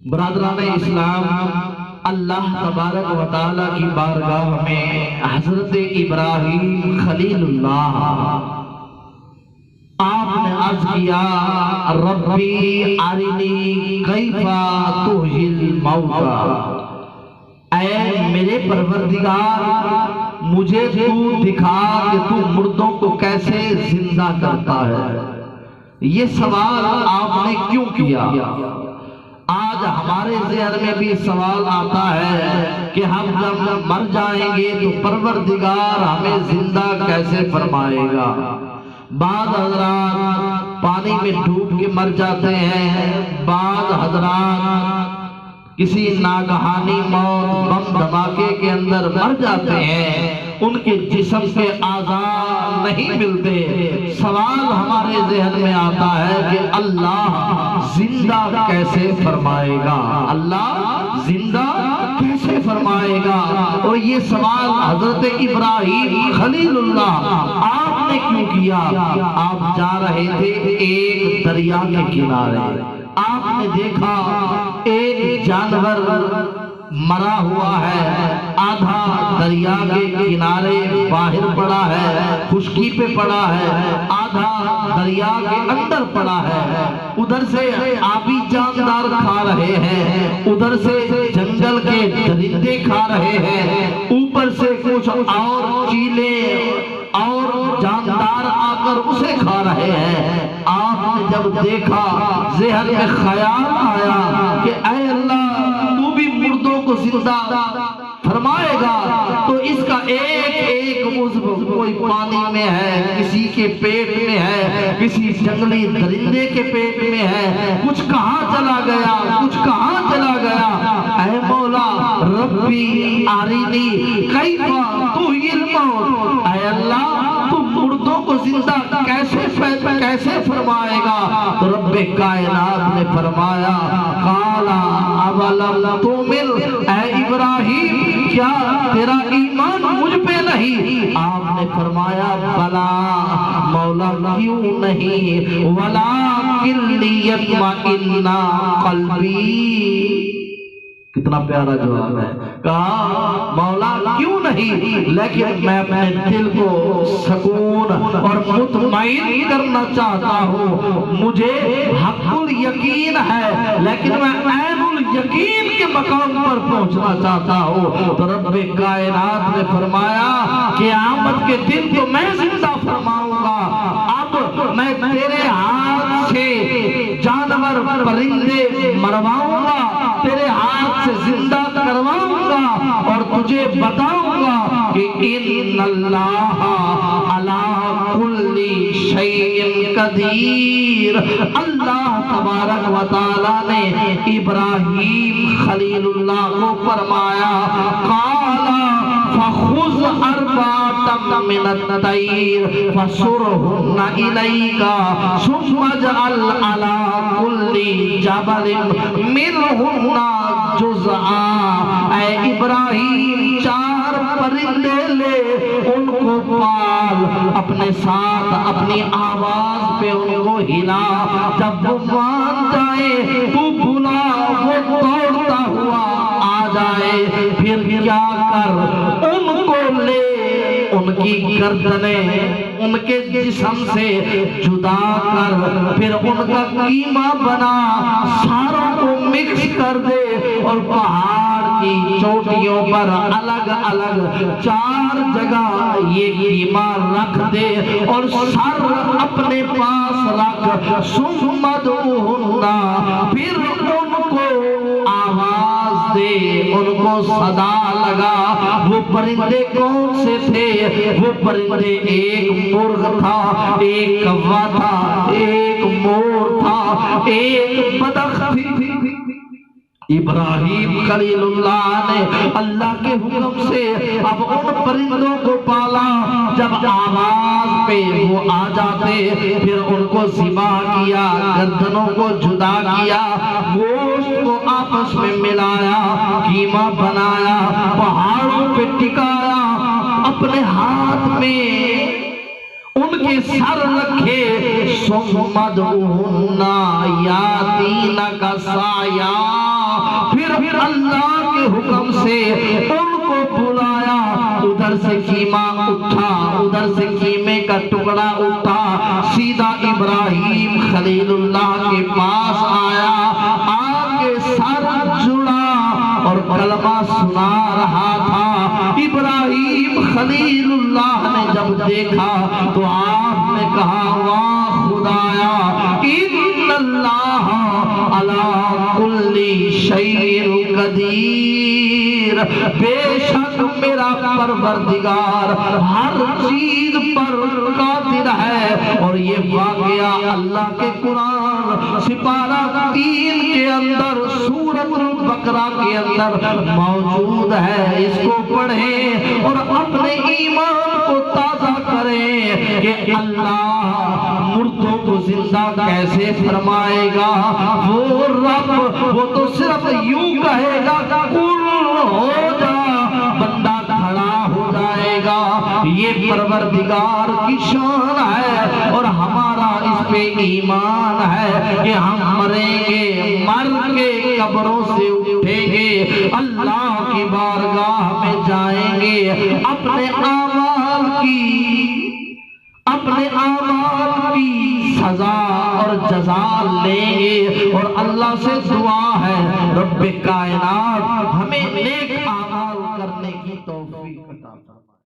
برادران اسلام، اللہ تبارک و تعالیٰ کی بارگاہ میں حضرت ابراہیم خلیل اللہ آپ نے عرض کیا ربی ارنی کیف تحیی الموتی، اے میرے پروردگار مجھے تو دکھا کہ تو مردوں کو کیسے زندہ کرتا ہے۔ یہ سوال آپ نے کیوں کیا؟ آج ہمارے ذہن میں بھی سوال آتا ہے کہ ہم جب مر جائیں گے تو پروردگار ہمیں زندہ کیسے فرمائے گا؟ بعض حضرات پانی میں ڈوب کے مر جاتے ہیں، بعض حضرات کسی ناگہانی موت بم دھماکے کے اندر مر جاتے ہیں، ان کے جسم کے اعضاء نہیں ملتے۔ سوال ہمارے ذہن میں آتا ہے کہ اللہ زندہ کیسے فرمائے گا؟ اللہ زندہ کیسے فرمائے گا؟ اور یہ سوال حضرت ابراہیم خلیل اللہ آپ نے کیوں کیا؟ آپ جا رہے تھے ایک دریا کے کنارے، آپ نے دیکھا ایک جانور مرا ہوا ہے، آدھا دریا کے کنارے باہر پڑا ہے، خشکی پہ پڑا ہے، آدھا دریا کے اندر پڑا ہے۔ ادھر سے آبی جاندار کھا رہے ہیں، ادھر سے جنگل کے درندے کھا رہے ہیں، اوپر سے کچھ اور چیلے اور جاندار آ کر اسے کھا رہے ہیں۔ آپ نے جب دیکھا ذہن میں خیال آیا کہ اے اللہ تو بھی مردوں کو زندہ فرمائے گا تو اس کا ایک ایک عضو، کوئی پانی میں ہے، کسی کے پیٹ میں ہے، کسی جنگلی درندے کے پیٹ میں ہے، کچھ کہاں چلا گیا، کچھ کہاں چلا گیا۔ اے مولا ربی ارنی کیف تحیی الموتی، اے اللہ تو مردوں کو زندہ کیسے فرمائے گا؟ تو رب کائنات نے فرمایا قالا اولم تؤمن، اے ابراہیم کیا تیرا ایمان مجھ پہ نہیں؟ آپ نے فرمایا بلا مولا کیوں نہیں، ولکن لیطمئن قلبی۔ کتنا پیارا جواب ہے، کہا مولا کیوں نہیں، لیکن میں اپنے دل کو سکون اور مطمئن کرنا چاہتا ہوں۔ مجھے حق الیقین ہے لیکن میں عین الیقین کے مقام پر پہنچنا چاہتا ہوں۔ تو رب کائنات نے فرمایا قیامت کے دن تو میں زندہ فرماؤں گا، اب میں تیرے ہاتھ سے جانور پرندے مرواؤں گا، تیرے ہاتھ سے زندہ کرواؤں گا اور تجھے بتاؤں گا کہ ان اللہ علی کل شیء قدیر۔ اللہ تبارک و تعالیٰ نے ابراہیم خلیل اللہ کو فرمایا قال فخذ اربعة من الطير فصرهن إليك ثم اجعل على كل جبل منهن جزءا۔ اے ابراہیم 4 پرندے لے، ان کو پال، اپنے ساتھ اپنی آواز پہ ان کو ہلا، جب وہ مان جائے تو بلا، وہ دوڑتا ہوا آ جائے، پھر کیا کر ان کو لے، ان کی گردنیں ان کے جسم سے جدا کر، پھر ان کا قیمہ بنا، ساروں کو مکس کر دے اور پہاڑ کی چوٹیوں پر الگ الگ 4 جگہ یہ قیمہ رکھ دے اور سر اپنے پاس رکھ، ثم ادعوہن، پھر ان کو آواز دے، ان کو صدا لگا۔ وہ پرندے کون سے تھے؟ وہ پرندے ایک مرغ تھا، ایک کوا تھا، ایک مور تھا، ایک بطخ تھی۔ ابراہیم خلیل اللہ نے اللہ کے حکم سے اب ان پرندوں کو پالا، جب آواز پہ وہ آ جاتے پھر ان کو ذبح کیا، گردنوں کو جدا کیا، گوشت کو آپس میں ملایا، قیمہ بنایا، پہاڑوں پہ ٹکایا، اپنے ہاتھ میں ان کے سر رکھے، ثم ادعوہن یاتینک سعیا، پھر اللہ کے حکم سے ان کو بلایا، ادھر سے قیمہ اٹھا، ادھر سے قیمے کا ٹکڑا اٹھا، سیدھا ابراہیم خلیل اللہ کے پاس آیا، آگے سر جڑا اور کلمہ سنا رہا تھا۔ ابراہیم خلیل اللہ نے جب دیکھا تو آپ نے کہا واہ خدایا، ان اللہ علی کل شیء قدیر، بے شک میرا پروردگار ہر چیز پر قادر ہے۔ اور یہ واقعہ اللہ کے قرآن سپارہ 3 کے اندر سورۃ البقرہ کے اندر موجود ہے، اس کو پڑھیں اور اپنے ایمان کو تازہ کریں کہ اللہ مردوں کو زندہ کیسے فرمائے گا۔ وہ رب وہ تو صرف یوں کہے گا کن ہو جا، بندہ کھڑا ہو جائے گا۔ یہ پروردگار کی شان ہے اور ہمارا اس پہ ایمان ہے کہ ہم مریں گے، مر کے قبروں سے اٹھیں گے، اللہ کی بارگاہ میں جائیں گے، اپنے اعمال کی سزا اور جزا لیں گے۔ اور اللہ سے دعا ہے رب کائنات ہمیں نیک اعمال کرنے